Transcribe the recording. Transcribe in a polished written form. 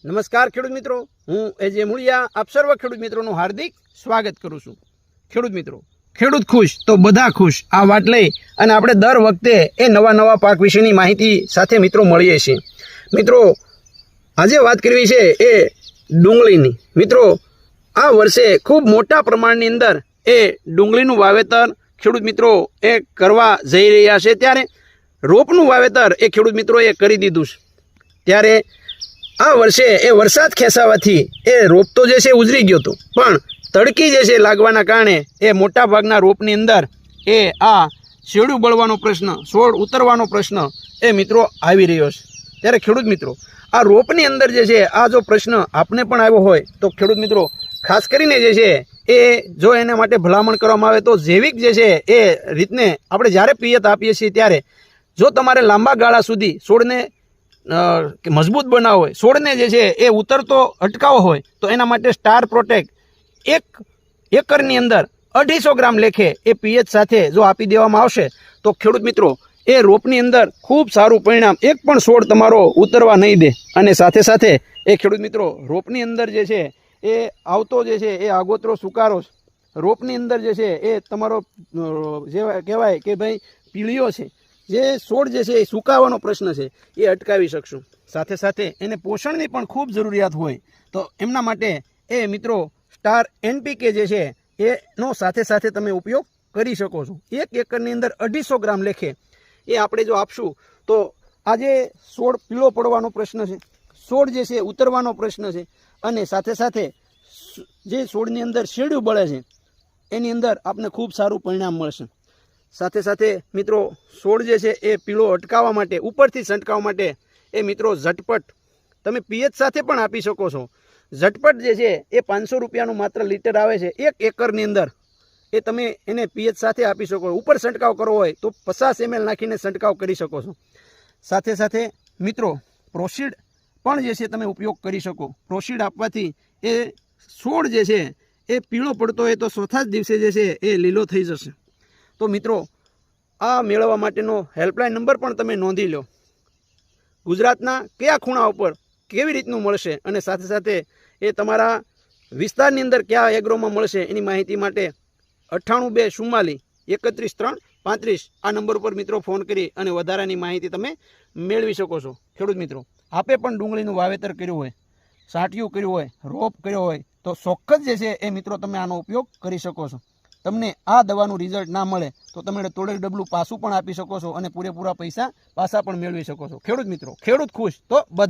નમસ્કાર ખેડૂત મિત્રો, હું એજે મૂળિયા આપ સર્વ ખેડૂત મિત્રોનું હાર્દિક સ્વાગત કરું છું। ખેડૂત મિત્રો, ખેડૂત ખુશ તો બધા ખુશ આ વાત લઈ અને આપણે દર વખતે એ નવા પાક વિશેની માહિતી સાથે મિત્રો મળીએ છીએ। મિત્રો, આજે વાત કરવી છે એ ડુંગળીની। મિત્રો, આ વર્ષે ખૂબ મોટા પ્રમાણની અંદર એ ડુંગળીનું વાવેતર ખેડૂત મિત્રો એ કરવા જઈ રહ્યા છે, ત્યારે રોપનું વાવેતર એ ખેડૂત મિત્રોએ કરી દીધું છે। ત્યારે આ વર્ષે એ વરસાદ ખેંચાવાથી એ રોપ તો જે છે ઉજરી ગયો હતો, પણ તડકી જે છે લાગવાના કારણે એ મોટા ભાગના રોપની અંદર એ આ શેરડું બળવાનો પ્રશ્ન, છોડ ઉતરવાનો પ્રશ્ન એ મિત્રો આવી રહ્યો છે। ત્યારે ખેડૂત મિત્રો, આ રોપની અંદર જે છે આ જો પ્રશ્ન આપને પણ આવ્યો હોય તો ખેડૂત મિત્રો ખાસ કરીને જે છે એ જો એના માટે ભલામણ કરવામાં આવે તો જૈવિક જે છે એ રીતને આપણે જ્યારે પિયત આપીએ છીએ ત્યારે જો તમારે લાંબા ગાળા સુધી છોડને મજબૂત બનાવવો હોય, છોડને જે છે એ ઉતરતો અટકાવવો હોય તો એના માટે સ્ટાર પ્રોટેક્ટ 1 એકરની અંદર 250 ગ્રામ લેખે એ પીએચ સાથે જો આપી દેવામાં આવશે તો ખેડૂત મિત્રો એ રોપની અંદર ખૂબ સારું પરિણામ, એક પણ છોડ તમારો ઉતરવા નહીં દે। અને સાથે સાથે એ ખેડૂત મિત્રો રોપની અંદર જે છે એ આવતો જે છે એ આગોતરો સુકારો રોપની અંદર જે છે એ તમારો જે કહેવાય કે ભાઈ પીળીઓ છે, જે છોડ જે છે એ સુકાવાનો પ્રશ્ન છે એ અટકાવી શકશું। સાથે સાથે એને પોષણની પણ ખૂબ જરૂરિયાત હોય તો એમના માટે એ મિત્રો સ્ટાર એનપીકે જે છે એનો સાથે સાથે તમે ઉપયોગ કરી શકો છો। 1 એકરની અંદર 250 ગ્રામ લેખે એ આપણે જો આપશું તો આજે છોડ પીળો પડવાનો પ્રશ્ન છે, છોડ જે છે ઉતરવાનો પ્રશ્ન છે, અને સાથે સાથે જે છોડની અંદર શેરડું બળે છે એની અંદર આપને ખૂબ સારું પરિણામ મળશે। સાથે સાથે મિત્રો છોડ જે છે એ પીળો અટકાવવા માટે, ઉપરથી છંટકાવ માટે એ મિત્રો ઝટપટ તમે પીએચ સાથે પણ આપી શકો છો। ઝટપટ જે છે એ 500 રૂપિયાનું માત્ર લીટર આવે છે 1 એકરની અંદર, એ તમે એને પીએચ સાથે આપી શકો છો। ઉપર છંટકાવ કરવો હોય તો 50 ml નાખીને છંટકાવ કરી શકો છો। સાથે સાથે મિત્રો પ્રોસીડ પણ જે છે તમે ઉપયોગ કરી શકો। પ્રોસીડ આપવાથી એ છોડ જે છે એ પીળો પડતો હોય તો ચોથા જ દિવસે જે છે એ લીલો થઈ જશે। તો મિત્રો આ મેળવવા માટેનો હેલ્પલાઇન નંબર પણ તમે નોંધી લો। ગુજરાતના કયા ખૂણા ઉપર કેવી રીતનું મળશે અને સાથે સાથે એ તમારા વિસ્તારની અંદર કયા એગ્રોમાં મળશે એની માહિતી માટે 98 244 31 3 35 આ નંબર ઉપર મિત્રો ફોન કરી અને વધારાની માહિતી તમે મેળવી શકો છો। ખેડૂત મિત્રો, આપે પણ ડુંગળીનું વાવેતર કર્યું હોય, સાંટિયું કર્યું હોય, રોપ કર્યો હોય તો ચોક્કસ જે છે એ મિત્રો તમે આનો ઉપયોગ કરી શકો છો। તમને આ દવાનું રિઝલ્ટ ના મળે તો તમે તોડેલ ડબલું પાછું પણ આપી શકો છો અને પૂરેપૂરા પૈસા પાછા પણ મેળવી શકો છો। ખેડૂત મિત્રો, ખેડૂત ખુશ તો બધા